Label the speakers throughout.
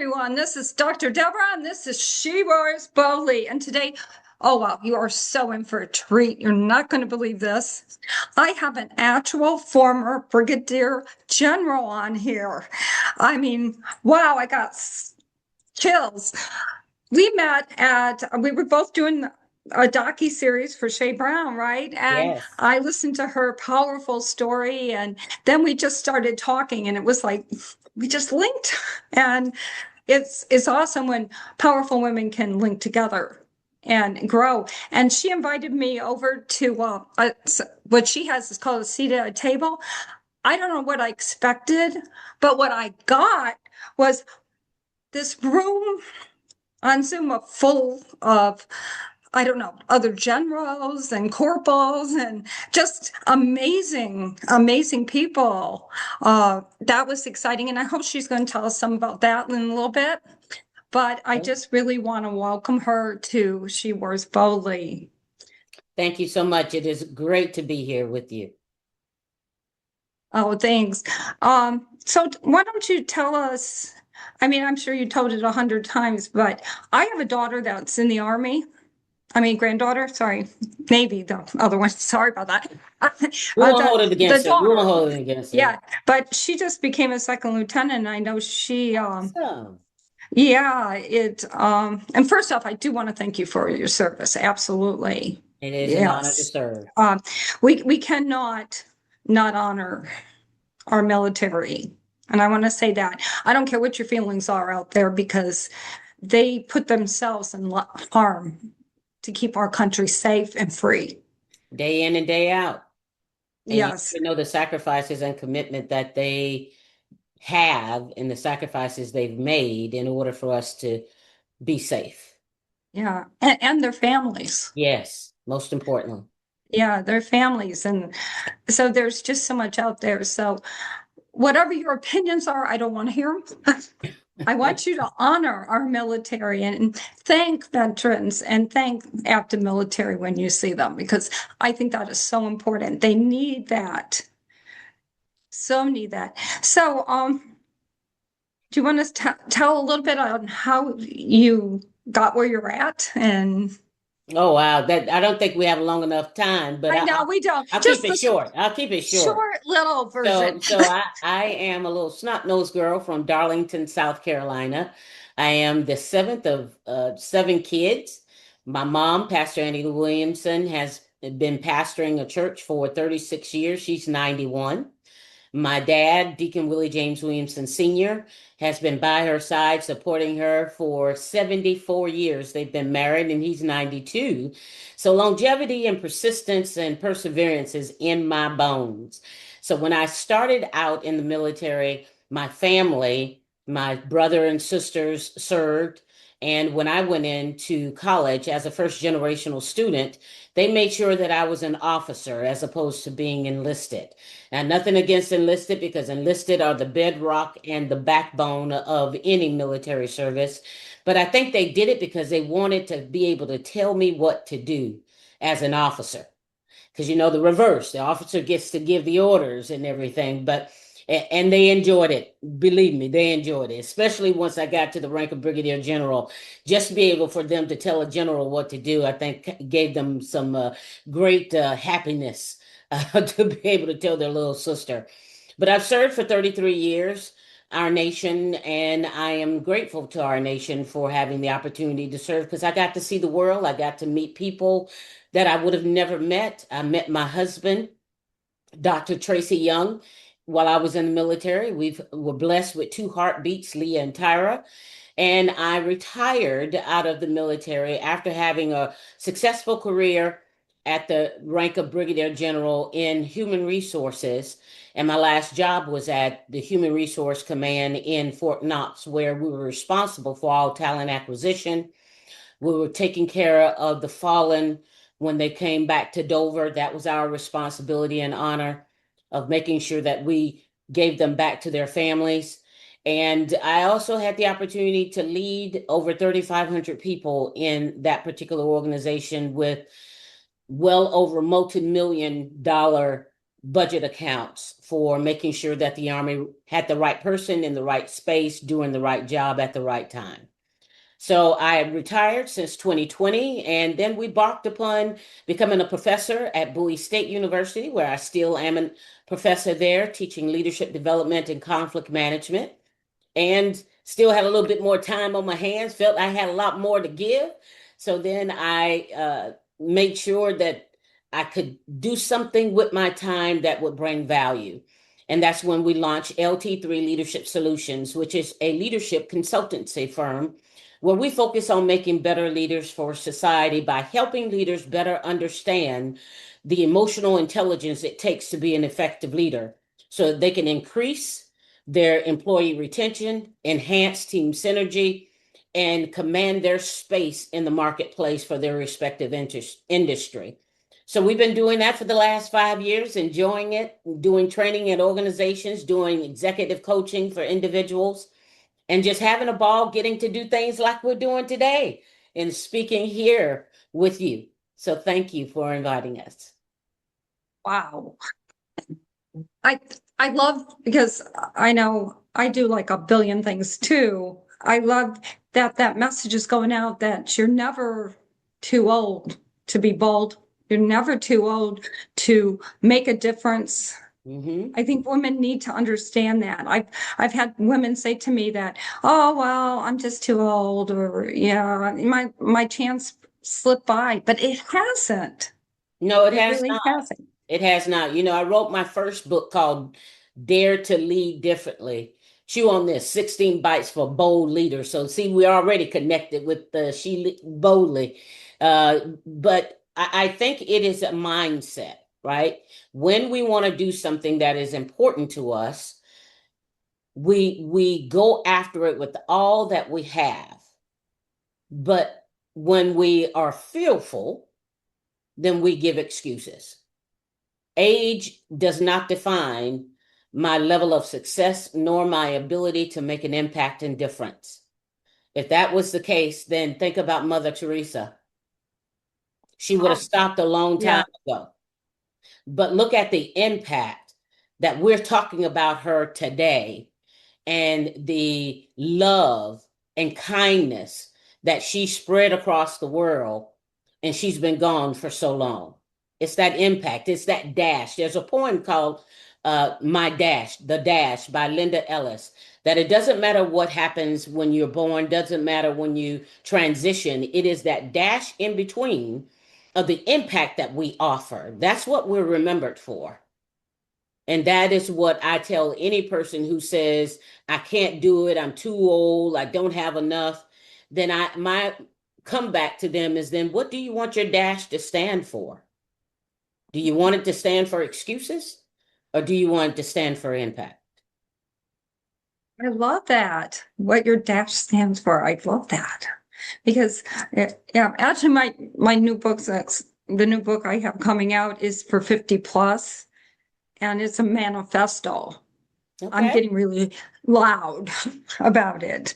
Speaker 1: everyone. This is Dr. Deborah, and this is She Roars Boldly. And today, oh wow, you are so in for a treat. You're not going to believe this. I have an actual former Brigadier General on here. I mean, wow, I got chills. We were both doing a docu-series for Shea Brown, right? And
Speaker 2: Yes.
Speaker 1: I listened to her powerful story, and then we just started talking, and it was like we just linked. And it's awesome when powerful women can link together and grow. And she invited me over to what she has is called a seat at a table. I don't know what I expected, but what I got was this room on Zoom full of, I don't know, other generals and corporals and just amazing, amazing people. That was exciting. And I hope she's going to tell us some about that in a little bit. But I just really want to welcome her to She Wears Boldly.
Speaker 2: Thank you so much. It is great to be here with you.
Speaker 1: Oh, thanks. So why don't you tell us? I mean, I'm sure you told it 100 times, but I have a daughter that's in the Army. I mean, granddaughter, sorry, maybe the other one. Sorry about that.
Speaker 2: We won't hold it
Speaker 1: The
Speaker 2: against her. We won't
Speaker 1: daughter,
Speaker 2: hold it against her.
Speaker 1: yeah, but she just became a second lieutenant. And I know she,
Speaker 2: Awesome.
Speaker 1: yeah, and first off, I do want to thank you for your service. Absolutely.
Speaker 2: It is an honor to
Speaker 1: Yes.
Speaker 2: serve.
Speaker 1: We cannot not honor our military. And I want to say that I don't care what your feelings are out there because they put themselves in harm to keep our country safe and free.
Speaker 2: Day in and day out. And you
Speaker 1: Yes.
Speaker 2: know the sacrifices and commitment that they have and the sacrifices they've made in order for us to be safe.
Speaker 1: Yeah. And their families.
Speaker 2: Yes, most importantly.
Speaker 1: Yeah, their families. And so there's just so much out there. So whatever your opinions are, I don't want to hear them. I want you to honor our military and thank veterans and thank active military when you see them, because I think that is so important. They need that. So need that. So, do you want to tell a little bit on how you got where you're at? And
Speaker 2: Oh wow, that I don't think we have long enough time, but
Speaker 1: I know we don't.
Speaker 2: I'll keep
Speaker 1: Just
Speaker 2: it
Speaker 1: the
Speaker 2: short. I'll keep it short.
Speaker 1: short little version.
Speaker 2: So I am a little snot-nosed girl from Darlington, South Carolina. I am the seventh of seven kids. My mom, Pastor Annie Williamson, has been pastoring a church for 36 years. She's 91. My dad, Deacon Willie James Williamson Sr., has been by her side supporting her for 74 years. They've been married and he's 92. So longevity and persistence and perseverance is in my bones. So when I started out in the military, my family, my brother and sisters served. And when I went into college as a first generational student, they made sure that I was an officer as opposed to being enlisted. And nothing against enlisted because enlisted are the bedrock and the backbone of any military service. But I think they did it because they wanted to be able to tell me what to do as an officer. Because you know the reverse, the officer gets to give the orders and everything, but and they enjoyed it. Believe me, they enjoyed it, especially once I got to the rank of Brigadier General. Just to be able for them to tell a general what to do, I think gave them some great happiness to be able to tell their little sister. But I've served for 33 years, our nation, and I am grateful to our nation for having the opportunity to serve because I got to see the world. I got to meet people that I would have never met. I met my husband, Dr. Tracy Young, while I was in the military. We were blessed with two heartbeats, Leah and Tyra. And I retired out of the military after having a successful career at the rank of Brigadier General in human resources. And my last job was at the Human Resource Command in Fort Knox, where we were responsible for all talent acquisition. We were taking care of the fallen when they came back to Dover. That was our responsibility and honor of making sure that we gave them back to their families. And I also had the opportunity to lead over 3,500 people in that particular organization with well over multi-million dollar budget accounts for making sure that the Army had the right person in the right space doing the right job at the right time. So I had retired since 2020, and then we embarked upon becoming a professor at Bowie State University, where I still am a professor there, teaching leadership development and conflict management, and still had a little bit more time on my hands, felt I had a lot more to give. So then I made sure that I could do something with my time that would bring value. And that's when we launched LT3 Leadership Solutions, which is a leadership consultancy firm where we focus on making better leaders for society by helping leaders better understand the emotional intelligence it takes to be an effective leader so that they can increase their employee retention, enhance team synergy, and command their space in the marketplace for their respective industry. So we've been doing that for the last 5 years, enjoying it, doing training at organizations, doing executive coaching for individuals, and just having a ball getting to do things like we're doing today and speaking here with you. So thank you for inviting us.
Speaker 1: Wow. I I love because I know I do like a billion things too. I love that that message is going out that you're never too old to be bold. You're never too old to make a difference.
Speaker 2: Mm-hmm.
Speaker 1: I think women need to understand that. I've had women say to me that, "Oh, well, I'm just too old," or yeah, my chance slipped by, but it hasn't.
Speaker 2: No, it
Speaker 1: It
Speaker 2: has
Speaker 1: really
Speaker 2: not.
Speaker 1: hasn't.
Speaker 2: It has not. You know, I wrote my first book called Dare to Lead Differently. Chew on this 16 bites for bold leaders. So, see, we're already connected with the boldly. But I think it is a mindset, right? When we want to do something that is important to us, we go after it with all that we have. But when we are fearful, then we give excuses. Age does not define my level of success nor my ability to make an impact and difference. If that was the case, then think about Mother Teresa. She would have
Speaker 1: Oh,
Speaker 2: stopped a long
Speaker 1: yeah.
Speaker 2: time ago. But look at the impact that we're talking about her today and the love and kindness that she spread across the world, and she's been gone for so long. It's that impact, it's that dash. There's a poem called My Dash, The Dash by Linda Ellis, that it doesn't matter what happens when you're born, doesn't matter when you transition, it is that dash in between of the impact that we offer. That's what we're remembered for. And that is what I tell any person who says, I can't do it, I'm too old, I don't have enough. Then my comeback to them is, then what do you want your dash to stand for? Do you want it to stand for excuses, or do you want it to stand for impact?
Speaker 1: I love that. What your dash stands for. I love that. Because yeah, actually my new book's the new book I have coming out is for 50 plus and it's a manifesto. I'm
Speaker 2: Okay.
Speaker 1: getting really loud about it.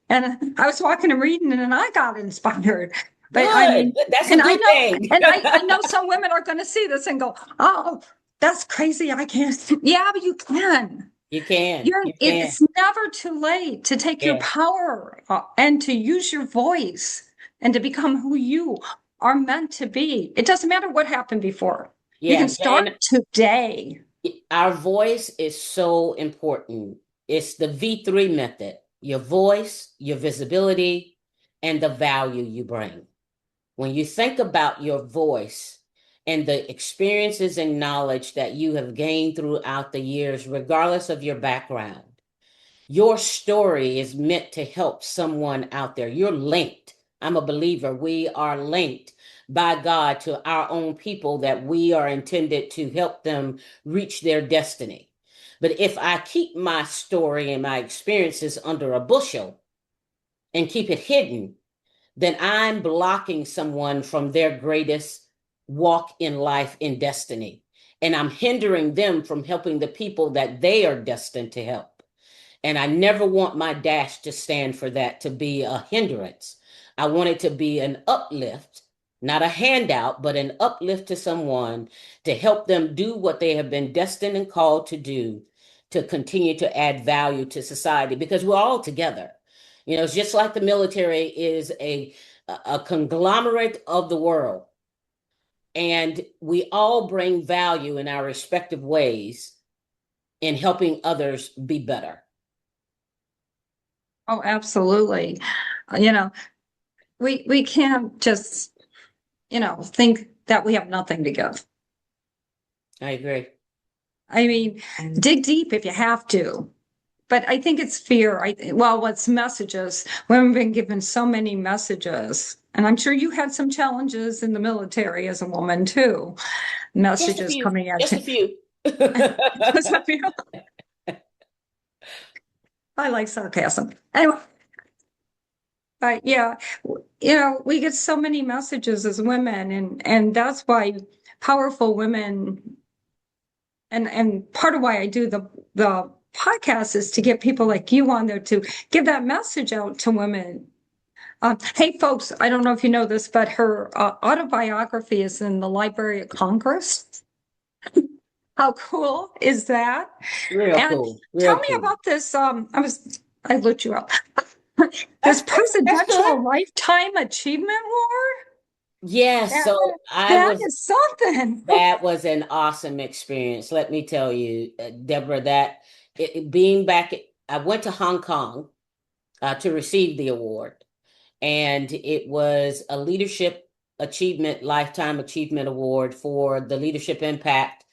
Speaker 1: And I was walking and reading it and I got inspired. But I
Speaker 2: Good.
Speaker 1: mean,
Speaker 2: That's a
Speaker 1: and I
Speaker 2: good
Speaker 1: know,
Speaker 2: thing.
Speaker 1: and I know some women are going to see this and go, "Oh, that's crazy. I can't." Yeah, but you can.
Speaker 2: You can.
Speaker 1: You're,
Speaker 2: You can.
Speaker 1: it's never too late to take your
Speaker 2: Yeah.
Speaker 1: power and to use your voice and to become who you are meant to be. It doesn't matter what happened before. You can
Speaker 2: Yeah.
Speaker 1: start
Speaker 2: And
Speaker 1: today.
Speaker 2: our voice is so important. It's the V3 method: your voice, your visibility, and the value you bring. When you think about your voice and the experiences and knowledge that you have gained throughout the years, regardless of your background, your story is meant to help someone out there. You're linked. I'm a believer. We are linked by God to our own people that we are intended to help them reach their destiny. But if I keep my story and my experiences under a bushel and keep it hidden, then I'm blocking someone from their greatest walk in life in destiny. And I'm hindering them from helping the people that they are destined to help. And I never want my dash to stand for that, to be a hindrance. I want it to be an uplift not a handout, but an uplift to someone to help them do what they have been destined and called to do to continue to add value to society because we're all together. It's just like the military is a conglomerate of the world, and we all bring value in our respective ways in helping others be better.
Speaker 1: Oh, absolutely. You know, we can't just, think that we have nothing to give.
Speaker 2: I agree.
Speaker 1: I mean, dig deep if you have to. But I think it's fear. Well, what's messages? Women have been given so many messages. And I'm sure you had some challenges in the military as a woman too.
Speaker 2: Just a
Speaker 1: Messages
Speaker 2: few,
Speaker 1: coming at
Speaker 2: just a
Speaker 1: you.
Speaker 2: few.
Speaker 1: I like sarcasm. Anyway, but yeah, we get so many messages as women, and that's why powerful women, and part of why I do the podcast is to get people like you on there to give that message out to women. Hey, folks, I don't know if you know this, but her autobiography is in the Library of Congress. How cool is that?
Speaker 2: Real
Speaker 1: And
Speaker 2: cool,
Speaker 1: tell
Speaker 2: real
Speaker 1: me
Speaker 2: cool.
Speaker 1: about this. I looked you up. This
Speaker 2: That's good.
Speaker 1: Presidential Lifetime Achievement Award?
Speaker 2: Yes,
Speaker 1: That,
Speaker 2: so I
Speaker 1: that
Speaker 2: was
Speaker 1: is something.
Speaker 2: that was an awesome experience. Let me tell you, Deborah, that being back, I went to Hong Kong to receive the award, and it was a leadership achievement, lifetime achievement award for the leadership impact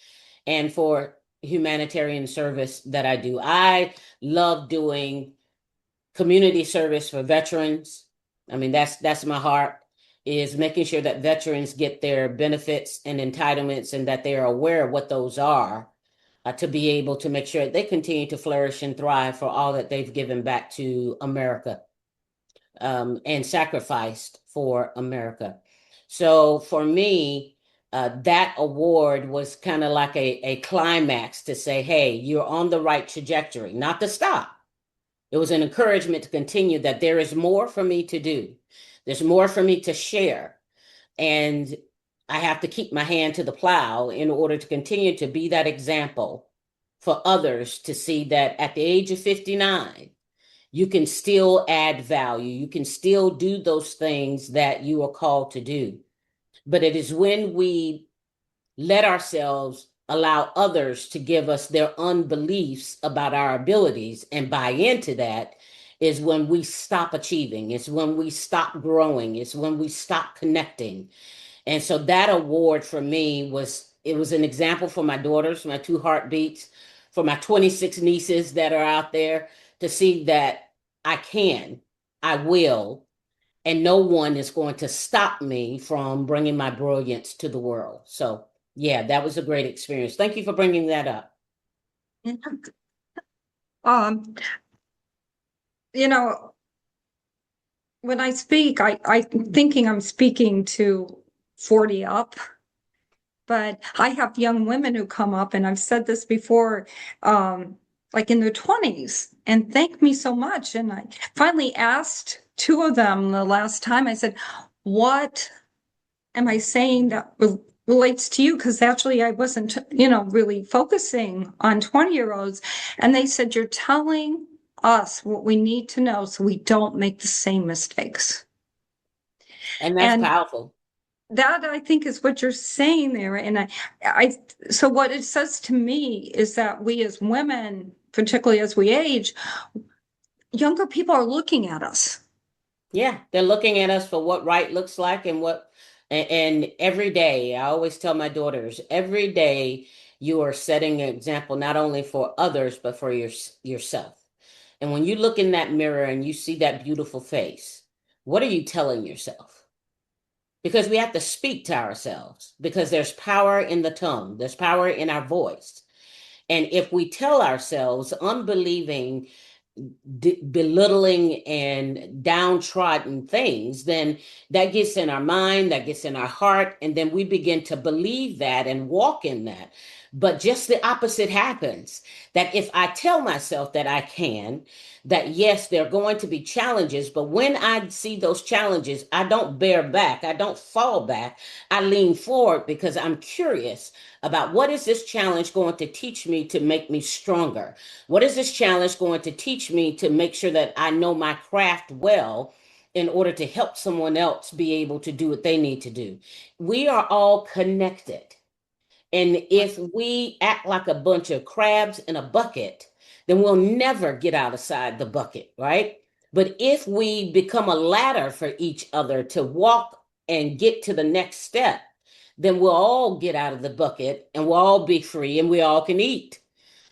Speaker 2: and for humanitarian service that I do. I love doing community service for veterans. I mean, that's my heart, is making sure that veterans get their benefits and entitlements and that they are aware of what those are, to be able to make sure they continue to flourish and thrive for all that they've given back to America, and sacrificed for America. So for me, that award was kind of like a climax to say, hey, you're on the right trajectory, not to stop. It was an encouragement to continue, that there is more for me to do. There's more for me to share. And I have to keep my hand to the plow in order to continue to be that example for others to see that at the age of 59, you can still add value. You can still do those things that you are called to do. But it is when we let ourselves allow others to give us their unbeliefs about our abilities and buy into that, is when we stop achieving. It's when we stop growing. It's when we stop connecting. And so that award for me was an example for my daughters, my two heartbeats, for my 26 nieces that are out there, to see that I can, I will, and no one is going to stop me from bringing my brilliance to the world. So, yeah, that was a great experience. Thank you for bringing that up.
Speaker 1: Um, you know, when I speak, I'm thinking I'm speaking to 40 up, but I have young women who come up, and I've said this before, like in their 20s, and thank me so much. And I finally asked two of them the last time, I said, what am I saying that relates to you? Because actually, I wasn't, really focusing on 20-year-olds. And they said, you're telling us what we need to know so we don't make the same mistakes.
Speaker 2: And that's
Speaker 1: And
Speaker 2: powerful.
Speaker 1: that I think is what you're saying there. And so what it says to me is that we as women, particularly as we age, younger people are looking at us.
Speaker 2: Yeah, they're looking at us for what right looks like, and every day, I always tell my daughters, every day you are setting an example not only for others, but for yourself. And when you look in that mirror and you see that beautiful face, what are you telling yourself? Because we have to speak to ourselves, because there's power in the tongue, there's power in our voice. And if we tell ourselves unbelieving, belittling, and downtrodden things, then that gets in our mind, that gets in our heart, and then we begin to believe that and walk in that. But just the opposite happens. That if I tell myself that I can, that yes, there are going to be challenges, but when I see those challenges, I don't bear back. I don't fall back. I lean forward because I'm curious about what is this challenge going to teach me to make me stronger? What is this challenge going to teach me to make sure that I know my craft well in order to help someone else be able to do what they need to do? We are all connected. And if we act like a bunch of crabs in a bucket, then we'll never get outside the bucket, right? But if we become a ladder for each other to walk and get to the next step, then we'll all get out of the bucket and we'll all be free and we all can eat.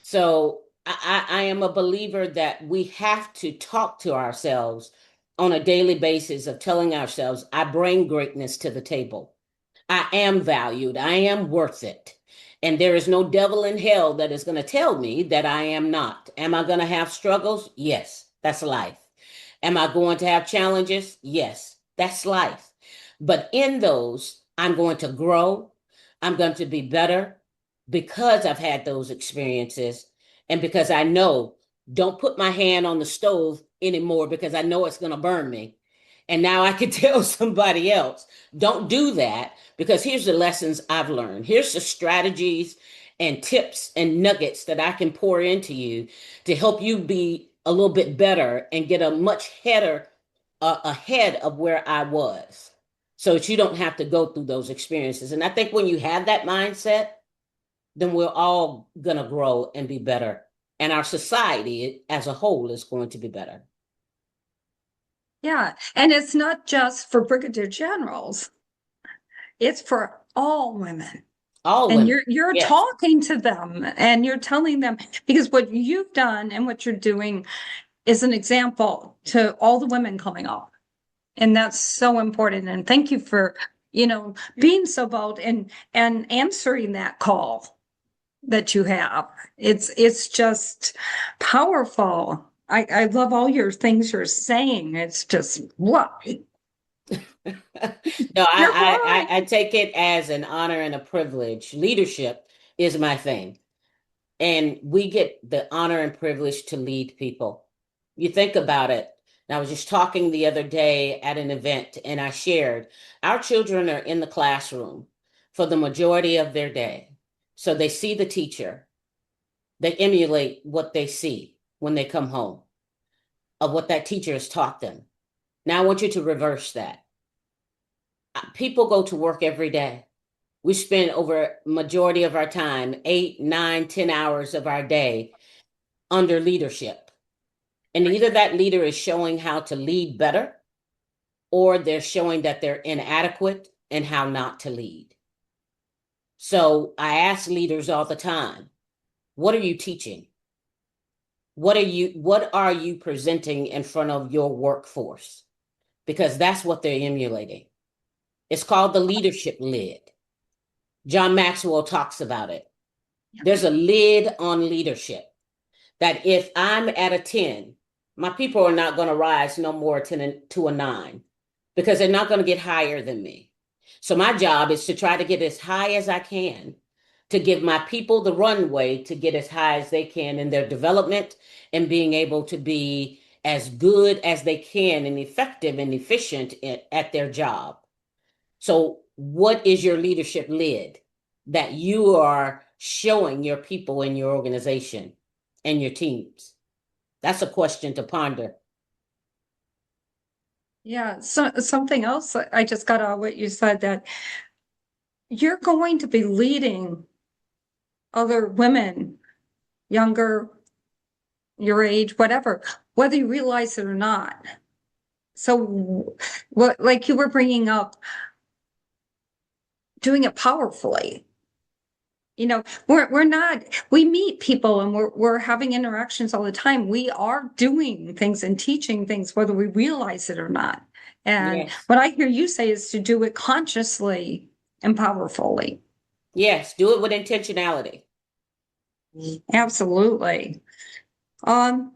Speaker 2: So I am a believer that we have to talk to ourselves on a daily basis of telling ourselves, I bring greatness to the table. I am valued. I am worth it. And there is no devil in hell that is going to tell me that I am not. Am I going to have struggles? Yes, that's life. Am I going to have challenges? Yes, that's life. But in those, I'm going to grow. I'm going to be better because I've had those experiences and because I know don't put my hand on the stove anymore because I know it's going to burn me. And now I can tell somebody else, don't do that because here's the lessons I've learned. Here's the strategies and tips and nuggets that I can pour into you to help you be a little bit better and get a much header ahead of where I was so that you don't have to go through those experiences. And I think when you have that mindset, then we're all going to grow and be better. And our society as a whole is going to be better.
Speaker 1: Yeah. And it's not just for brigadier generals, it's for all women.
Speaker 2: All
Speaker 1: And
Speaker 2: women.
Speaker 1: you're
Speaker 2: Yes.
Speaker 1: talking to them and you're telling them because what you've done and what you're doing is an example to all the women coming up. And that's so important. And thank you for, being so bold and answering that call that you have. It's just powerful. I love all your things you're saying. It's just what
Speaker 2: No,
Speaker 1: you're right.
Speaker 2: I take it as an honor and a privilege. Leadership is my thing. And we get the honor and privilege to lead people. You think about it. And I was just talking the other day at an event and I shared our children are in the classroom for the majority of their day. So they see the teacher, they emulate what they see when they come home of what that teacher has taught them. Now I want you to reverse that. People go to work every day. We spend over majority of our time, 8, 9, 10 hours of our day under leadership. And either that leader is showing how to lead better, or they're showing that they're inadequate and how not to lead. So I ask leaders all the time, what are you teaching? What are you presenting in front of your workforce? Because that's what they're emulating. It's called the leadership lid. John Maxwell talks about it. There's a lid on leadership that if I'm at a 10, my people are not going to rise no more to a 9 because they're not going to get higher than me. So my job is to try to get as high as I can to give my people the runway to get as high as they can in their development and being able to be as good as they can and effective and efficient at their job. So, what is your leadership lid that you are showing your people in your organization and your teams? That's a question to ponder.
Speaker 1: Yeah. So something else I just got out what you said that you're going to be leading other women, younger, your age, whatever, whether you realize it or not. So what, like you were bringing up, doing it powerfully. We're not, we meet people and we're having interactions all the time. We are doing things and teaching things, whether we realize it or not. And
Speaker 2: Yes.
Speaker 1: what I hear you say is to do it consciously and powerfully.
Speaker 2: Yes. Do it with intentionality.
Speaker 1: Absolutely. Um,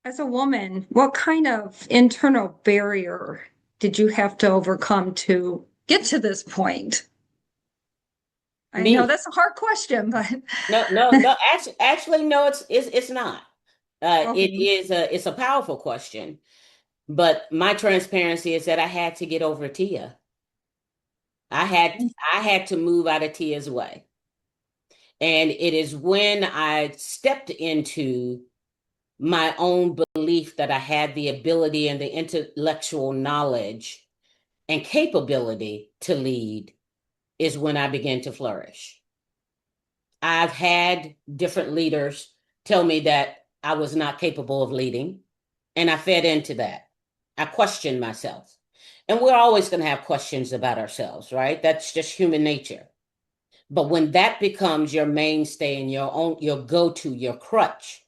Speaker 1: as a woman, what kind of internal barrier did you have to overcome to get to this point? I know
Speaker 2: Me.
Speaker 1: that's a hard question, but
Speaker 2: No, no, no. Actually, no. It's not. It
Speaker 1: okay.
Speaker 2: is it's a powerful question. But my transparency is that I had to get over Tia. I had to move out of Tia's way. And it is when I stepped into my own belief that I had the ability and the intellectual knowledge and capability to lead is when I began to flourish. I've had different leaders tell me that I was not capable of leading, and I fed into that. I questioned myself. And we're always going to have questions about ourselves, right? That's just human nature. But when that becomes your mainstay and your go-to, your crutch,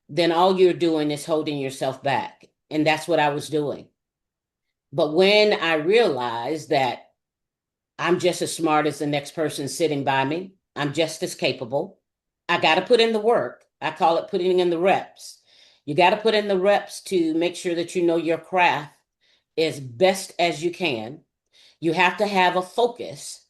Speaker 2: then all you're doing is holding yourself back. And that's what I was doing. But when I realized that I'm just as smart as the next person sitting by me, I'm just as capable. I got to put in the work. I call it putting in the reps. You got to put in the reps to make sure that you know your craft as best as you can. You have to have a focus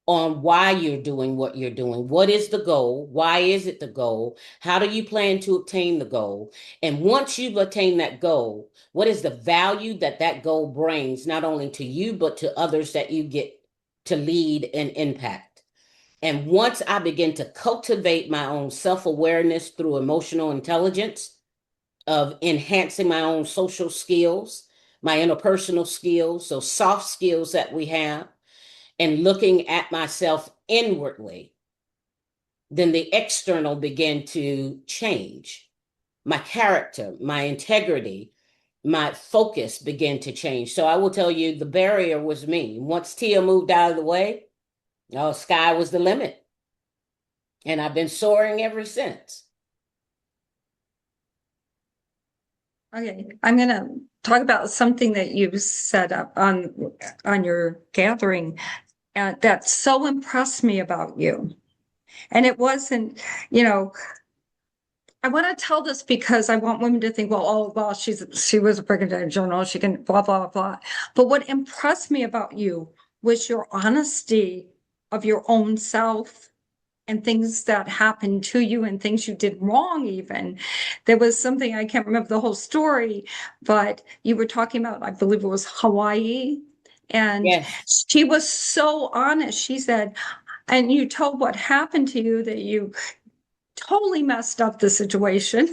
Speaker 2: on why you're doing what you're doing. What is the goal? Why is it the goal? How do you plan to obtain the goal? And once you've attained that goal, what is the value that that goal brings, not only to you, but to others that you get to lead and impact? And once I begin to cultivate my own self awareness through emotional intelligence, of enhancing my own social skills, my interpersonal skills, so soft skills that we have, and looking at myself inwardly, then the external began to change. My character, my integrity, my focus began to change. So I will tell you, the barrier was me. Once Tia moved out of the way, oh, sky was the limit. And I've been soaring ever since.
Speaker 1: Okay, I'm gonna talk about something that you set up on your gathering that so impressed me about you. And it wasn't, you know, I want to tell this because I want women to think, well, oh, well, she was a brigadier general, she can blah blah blah. But what impressed me about you was your honesty of your own self and things that happened to you and things you did wrong even. There was something, I can't remember the whole story, but you were talking about, I believe it was Hawaii. And
Speaker 2: Yes,
Speaker 1: she was so honest. She said, and you told what happened to you, that you totally messed up the situation.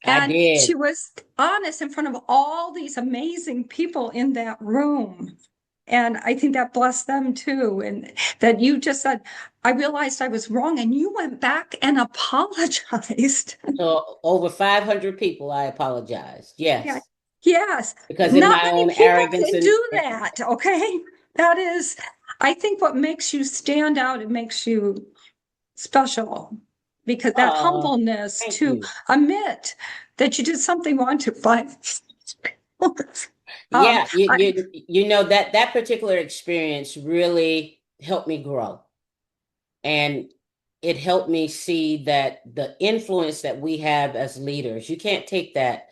Speaker 2: I
Speaker 1: And she
Speaker 2: did.
Speaker 1: was honest in front of all these amazing people in that room. And I think that blessed them too. And that you just said, I realized I was wrong. And you went back and apologized.
Speaker 2: So over 500 people, I apologize.
Speaker 1: Yeah.
Speaker 2: Yes,
Speaker 1: Yes.
Speaker 2: because in
Speaker 1: Not
Speaker 2: my
Speaker 1: many
Speaker 2: own
Speaker 1: people
Speaker 2: arrogance
Speaker 1: can
Speaker 2: and
Speaker 1: do that. Okay. That is, I think what makes you stand out, it makes you special because that
Speaker 2: oh,
Speaker 1: humbleness
Speaker 2: thank
Speaker 1: to
Speaker 2: you.
Speaker 1: admit that you did something wrong to, but um,
Speaker 2: Yeah, you know that that particular experience really helped me grow. And it helped me see that the influence that we have as leaders, you can't take that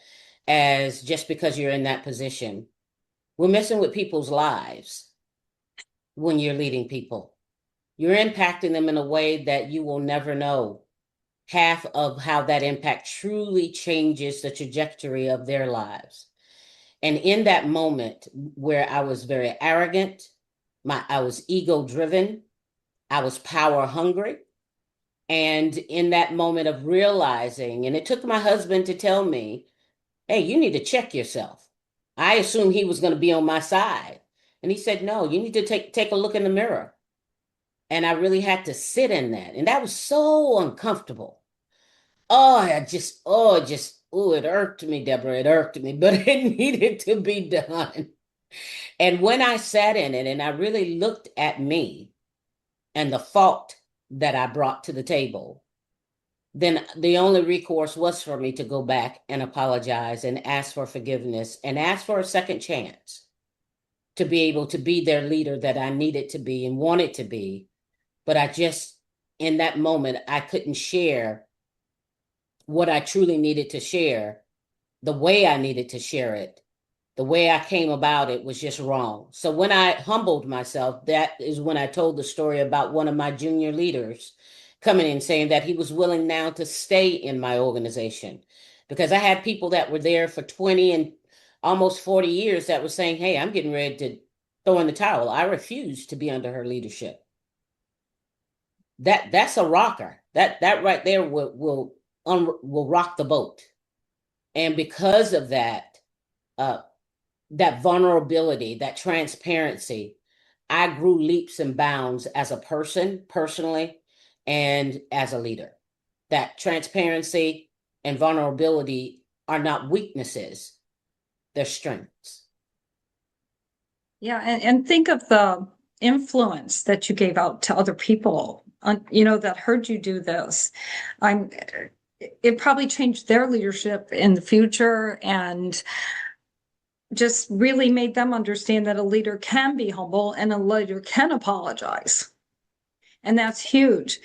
Speaker 2: as just because you're in that position. We're messing with people's lives when you're leading people. You're impacting them in a way that you will never know half of how that impact truly changes the trajectory of their lives. And in that moment where I was very arrogant, I was ego driven, I was power hungry. And in that moment of realizing, and it took my husband to tell me, hey, you need to check yourself. I assumed he was going to be on my side. And he said, no, you need to take a look in the mirror. And I really had to sit in that. And that was so uncomfortable. Oh, it irked me, Deborah. It irked me, but it needed to be done. And when I sat in it and I really looked at me and the fault that I brought to the table, then the only recourse was for me to go back and apologize and ask for forgiveness and ask for a second chance to be able to be their leader that I needed to be and wanted to be. But I just, in that moment, I couldn't share what I truly needed to share the way I needed to share it The way I came about it was just wrong. So when I humbled myself, that is when I told the story about one of my junior leaders coming in saying that he was willing now to stay in my organization because I had people that were there for 20 and almost 40 years that were saying, "Hey, I'm getting ready to throw in the towel. I refuse to be under her leadership." That's a rocker. That right there will rock the boat. And because of that, uh, that vulnerability, that transparency, I grew leaps and bounds as a person, personally, and as a leader. That transparency and vulnerability are not weaknesses, they're strengths.
Speaker 1: Yeah, and think of the influence that you gave out to other people, that heard you do this. I'm, it probably changed their leadership in the future and just really made them understand that a leader can be humble and a leader can apologize. And that's huge.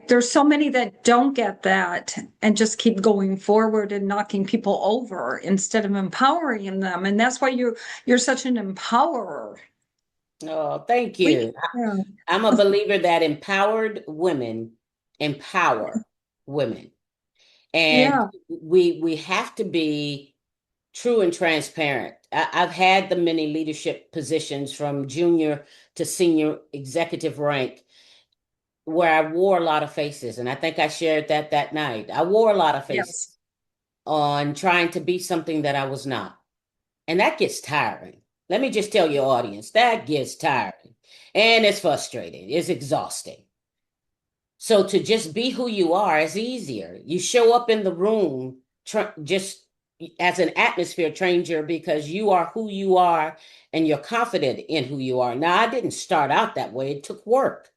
Speaker 1: There's so many that don't get that and just keep going forward and knocking people over instead of empowering them. And that's why you're such an empowerer.
Speaker 2: Oh, thank
Speaker 1: We,
Speaker 2: you.
Speaker 1: yeah,
Speaker 2: I'm a believer that empowered women empower women. And
Speaker 1: yeah,
Speaker 2: we have to be true and transparent. I've had the many leadership positions from junior to senior executive rank where I wore a lot of faces. And I think I shared that night. I wore a lot of faces
Speaker 1: yes.
Speaker 2: on trying to be something that I was not. And that gets tiring. Let me just tell your audience that gets tiring and it's frustrating, it's exhausting. So to just be who you are is easier. You show up in the room just as an atmosphere changer because you are who you are and you're confident in who you are. Now, I didn't start out that way. It took work.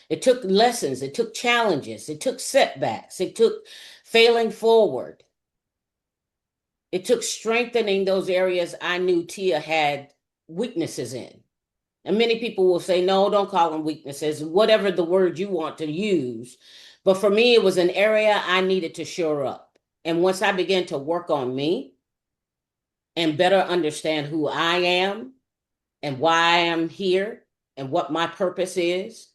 Speaker 2: It took lessons. It took challenges. It took setbacks. It took failing forward. It took strengthening those areas I knew Tia had weaknesses in. And many people will say, no, don't call them weaknesses, whatever the word you want to use. But for me, it was an area I needed to shore up. And once I began to work on me and better understand who I am and why I am here and what my purpose is,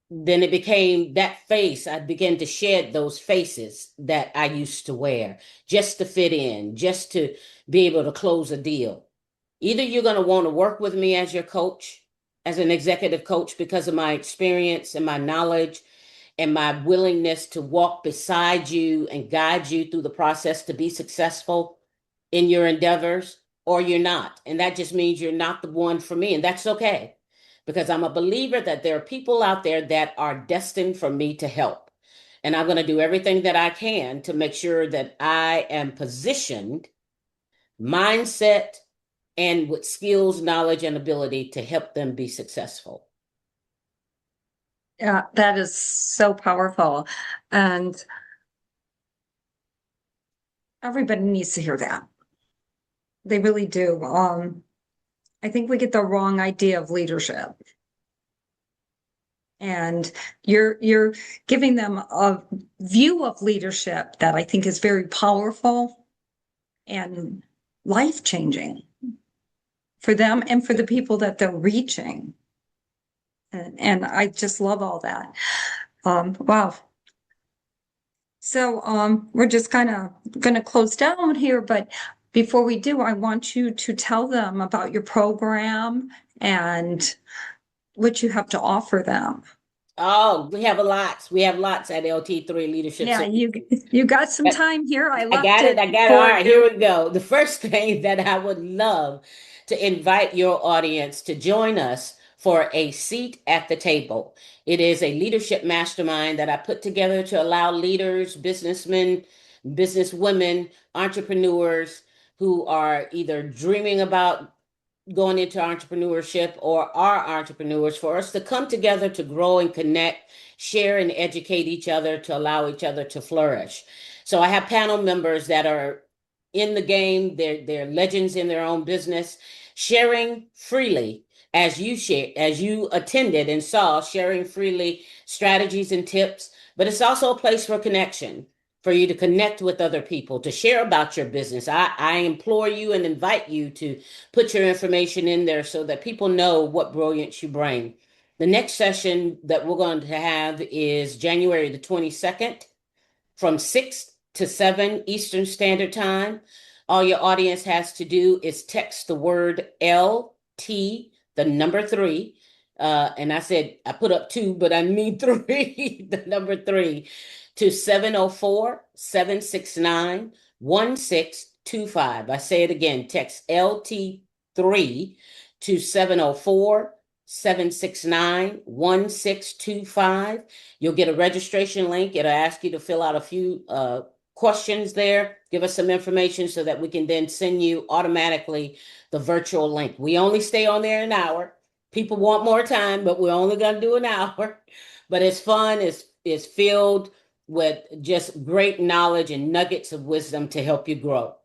Speaker 2: then it became that face. I began to shed those faces that I used to wear just to fit in, just to be able to close a deal. Either you're going to want to work with me as your coach, as an executive coach, because of my experience and my knowledge and my willingness to walk beside you and guide you through the process to be successful in your endeavors, or you're not. And that just means you're not the one for me. And that's okay, because I'm a believer that there are people out there that are destined for me to help. And I'm going to do everything that I can to make sure that I am positioned, mindset, and with skills, knowledge, and ability to help them be successful.
Speaker 1: Yeah, that is so powerful. And everybody needs to hear that. They really do. I think we get the wrong idea of leadership. And you're giving them a view of leadership that I think is very powerful and life-changing for them and for the people that they're reaching. And I just love all that. Wow. So we're just kind of going to close down here, but before we do, I want you to tell them about your program and what you have to offer them.
Speaker 2: Oh, we have a lots. We have lots at LT3 Leadership
Speaker 1: Yeah,
Speaker 2: Services.
Speaker 1: you got some time here. I
Speaker 2: I
Speaker 1: left
Speaker 2: got it.
Speaker 1: it
Speaker 2: I got it. All
Speaker 1: for
Speaker 2: right, here
Speaker 1: you.
Speaker 2: we go. The first thing that I would love to invite your audience to join us for a seat at the table. It is a leadership mastermind that I put together to allow leaders, businessmen, businesswomen, entrepreneurs who are either dreaming about going into entrepreneurship or are entrepreneurs, for us to come together to grow and connect, share and educate each other to allow each other to flourish. So I have panel members that are in the game, they're legends in their own business, sharing freely as you attended and saw, sharing freely strategies and tips, but it's also a place for connection. for you to connect with other people, to share about your business. I implore you and invite you to put your information in there so that people know what brilliance you bring. The next session that we're going to have is January the 22nd from 6 to 7 Eastern Standard Time. All your audience has to do is text the word LT, the number three. And I said, I put up two, but I mean three, the number three, to 704-769-1625. I say it again, text LT3 to 704-769-1625. You'll get a registration link. It'll ask you to fill out a few questions there, give us some information so that we can then send you automatically the virtual link. We only stay on there an hour. People want more time, but we're only going to do an hour. But it's fun. It's filled with just great knowledge and nuggets of wisdom to help you grow.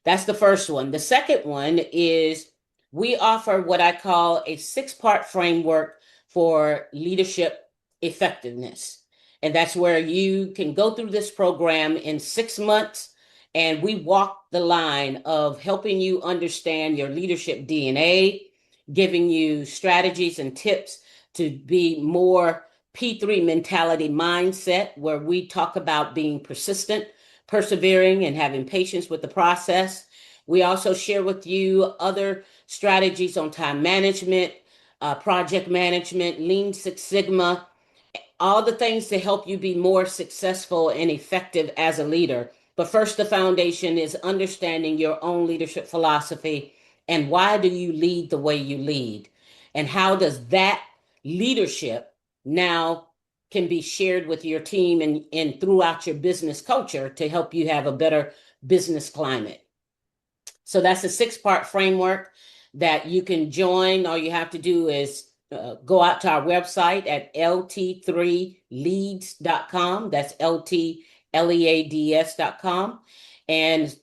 Speaker 2: That's the first one. The second one is we offer what I call a 6-part framework for leadership effectiveness. And that's where you can go through this program in 6 months. And we walk the line of helping you understand your leadership DNA, giving you strategies and tips to be more P3 mentality mindset, where we talk about being persistent, persevering, and having patience with the process. We also share with you other strategies on time management, project management, Lean Six Sigma, all the things to help you be more successful and effective as a leader. But first, the foundation is understanding your own leadership philosophy and why do you lead the way you lead? And how does that leadership now can be shared with your team and throughout your business culture to help you have a better business climate? So that's a 6-part framework that you can join. All you have to do is go out to our website at lt3leads.com. That's LTLEADS.com, and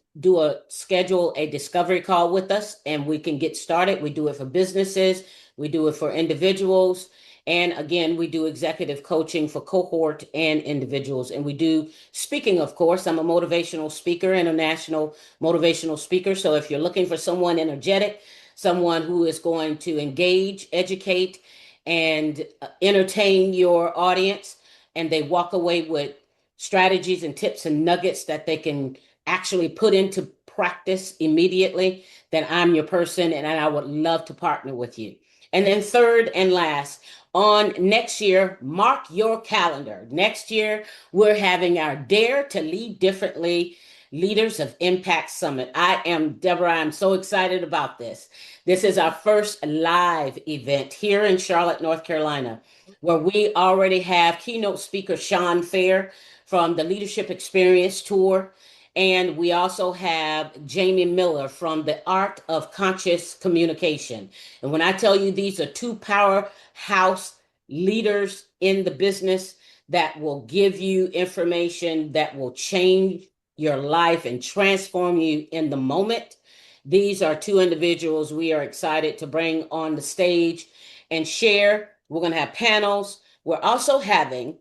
Speaker 2: schedule a discovery call with us, and we can get started. We do it for businesses, we do it for individuals, and again, we do executive coaching for cohort and individuals. And we do speaking, of course. I'm a motivational speaker, international motivational speaker. So if you're looking for someone energetic, someone who is going to engage, educate, and entertain your audience, and they walk away with strategies and tips and nuggets that they can actually put into practice immediately, then I'm your person, and I would love to partner with you. And then third and last, on next year, mark your calendar. Next year, we're having our Dare to Lead Differently Leaders of Impact Summit. I am Deborah. I'm so excited about this. This is our first live event here in Charlotte, North Carolina, where we already have keynote speaker Sean Fair from the Leadership Experience Tour. And we also have Jamie Miller from the Art of Conscious Communication. And when I tell you these are two powerhouse leaders in the business that will give you information that will change your life and transform you in the moment, these are two individuals we are excited to bring on the stage and share. We're going to have panels. We're also having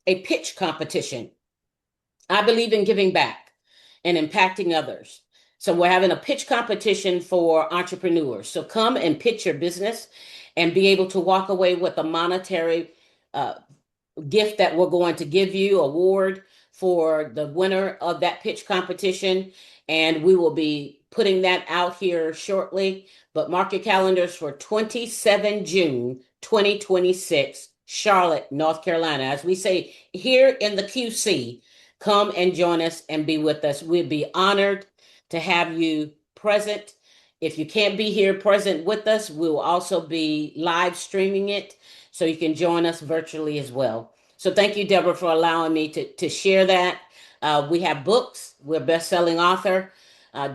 Speaker 2: a pitch competition. I believe in giving back and impacting others. So we're having a pitch competition for entrepreneurs. So come and pitch your business and be able to walk away with a monetary gift that we're going to give you, award for the winner of that pitch competition. And we will be putting that out here shortly. But mark your calendars for 27 June 2026, Charlotte, North Carolina. As we say here in the QC, come and join us and be with us. We'd be honored to have you present. If you can't be here present with us, we'll also be live streaming it so you can join us virtually as well. So thank you, Deborah, for allowing me to share that. We have books. We're a best-selling author.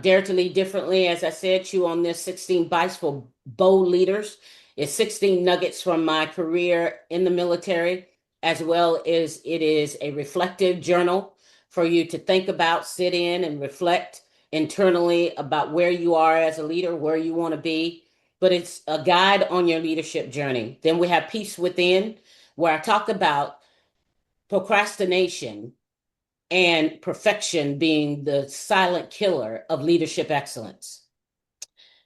Speaker 2: Dare to Lead Differently, as I said, chew on this 16 bites for bold leaders. It's 16 nuggets from my career in the military, as well as it is a reflective journal for you to think about, sit in and reflect internally about where you are as a leader, where you want to be. But it's a guide on your leadership journey. Then we have Peace Within, where I talk about procrastination and perfection being the silent killer of leadership excellence.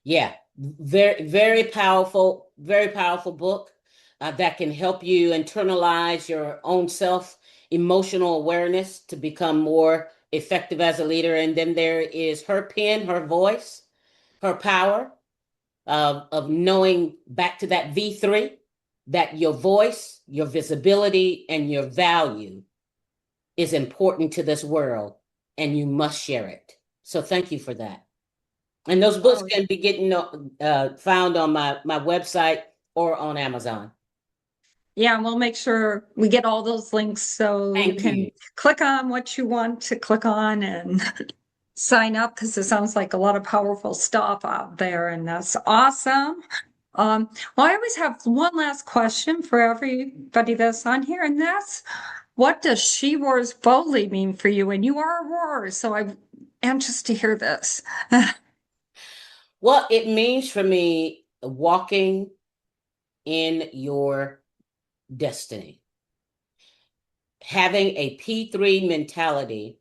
Speaker 2: Yeah, very powerful book that can help you internalize your own self, emotional awareness to become more effective as a leader. And then there is her pen, her voice, her power of knowing back to that V3, that your voice, your visibility, and your value is important to this world, and you must share it. So thank you for that. And those books
Speaker 1: Oh,
Speaker 2: can be getting found on my website or on Amazon.
Speaker 1: yeah, we'll make sure we get all those links so you
Speaker 2: Thank
Speaker 1: can
Speaker 2: you.
Speaker 1: click on what you want to click on and sign up, because it sounds like a lot of powerful stuff out there, and that's awesome. Well, I always have one last question for everybody that's on here, and that's, what does She Roars Boldly mean for you? And you are a roar, so I'm anxious to hear this.
Speaker 2: Well, it means for me walking in your destiny, having a P3 mentality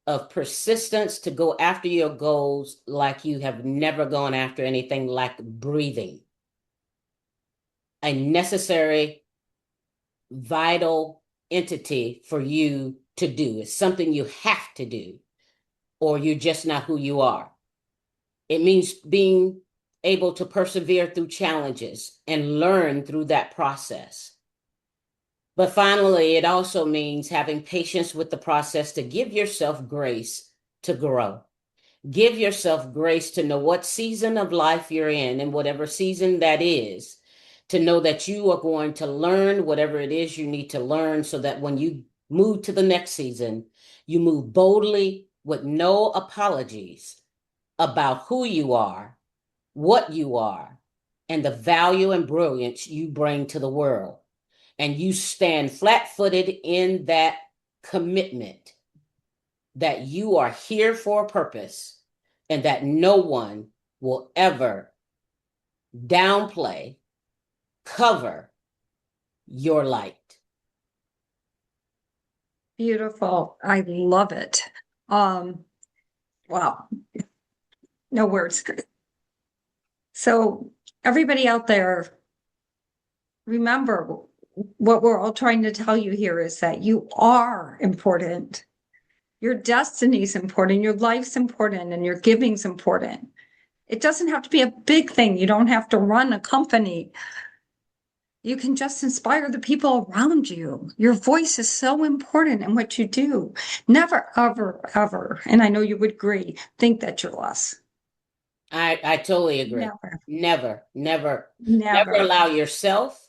Speaker 2: of persistence to go after your goals like you have never gone after anything, like breathing. A necessary, vital entity for you to do. It's something you have to do, or you're just not who you are. It means being able to persevere through challenges and learn through that process. But finally, it also means having patience with the process to give yourself grace to grow. Give yourself grace to know what season of life you're in, and whatever season that is, to know that you are going to learn whatever it is you need to learn, so that when you move to the next season, you move boldly with no apologies about who you are, what you are, and the value and brilliance you bring to the world. And you stand flat-footed in that commitment that you are here for a purpose, and that no one will ever downplay, cover your light.
Speaker 1: Beautiful. I love it. Wow. No words. So everybody out there, remember, what we're all trying to tell you here is that you are important. Your destiny is important, your life's important, and your giving's important. It doesn't have to be a big thing. You don't have to run a company. You can just inspire the people around you. Your voice is so important in what you do. Never, ever, ever, and I know you would agree, think that you're less.
Speaker 2: I totally agree.
Speaker 1: Never,
Speaker 2: Never
Speaker 1: never,
Speaker 2: allow yourself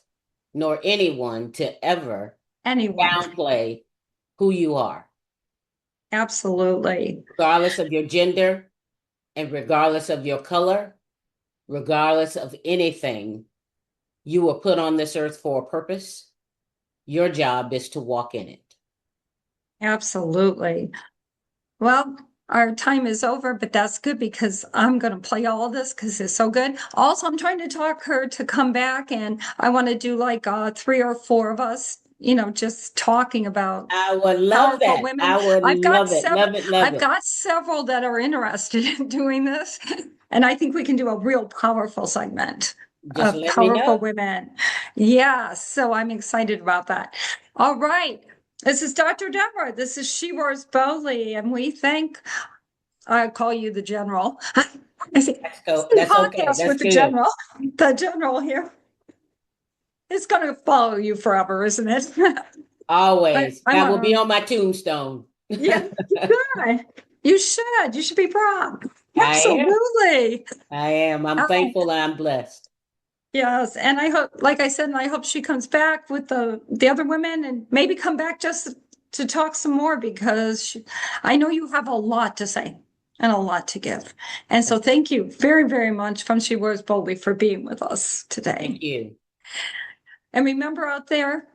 Speaker 2: nor anyone to ever
Speaker 1: anyone.
Speaker 2: downplay who you are,
Speaker 1: Absolutely.
Speaker 2: regardless of your gender and regardless of your color, regardless of anything. You were put on this earth for a purpose. Your job is to walk in it.
Speaker 1: Absolutely. Well, our time is over, but that's good because I'm going to play all this because it's so good. Also, I'm trying to talk her to come back, and I want to do like 3 or 4 of us, just talking about
Speaker 2: I would love
Speaker 1: powerful
Speaker 2: that.
Speaker 1: women.
Speaker 2: I would
Speaker 1: I've got
Speaker 2: love it.
Speaker 1: several,
Speaker 2: Love it. Love
Speaker 1: I've
Speaker 2: it.
Speaker 1: got several that are interested in doing this. And I think we can do a real powerful segment
Speaker 2: Just
Speaker 1: of
Speaker 2: let me
Speaker 1: powerful
Speaker 2: know.
Speaker 1: women. Yeah, so I'm excited about that. All right. This is Dr. Deborah. This is She Roars Boldly, and we thank, I call you the general. I say,
Speaker 2: That's go.
Speaker 1: the
Speaker 2: That's okay.
Speaker 1: podcast
Speaker 2: That's
Speaker 1: with the
Speaker 2: good.
Speaker 1: general. The general here is going to follow you forever, isn't it? I,
Speaker 2: Always.
Speaker 1: I
Speaker 2: That will be
Speaker 1: want
Speaker 2: on my tombstone.
Speaker 1: Yeah, you should. You should. You should be proud.
Speaker 2: I am.
Speaker 1: Absolutely.
Speaker 2: I am. I'm
Speaker 1: Oh,
Speaker 2: thankful and I'm blessed.
Speaker 1: yes. And I hope, like I said, and I hope she comes back with the other women, and maybe come back just to talk some more, because I know you have a lot to say and a lot to give. And so thank you very, very much from She Wears Boldly for being with us
Speaker 2: Thank
Speaker 1: today.
Speaker 2: you.
Speaker 1: And remember out there,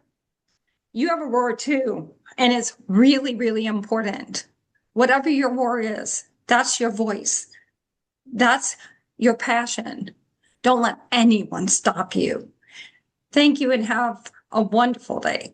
Speaker 1: you have a roar too, and it's really, really important. Whatever your roar is, that's your voice. That's your passion. Don't let anyone stop you. Thank you and have a wonderful day.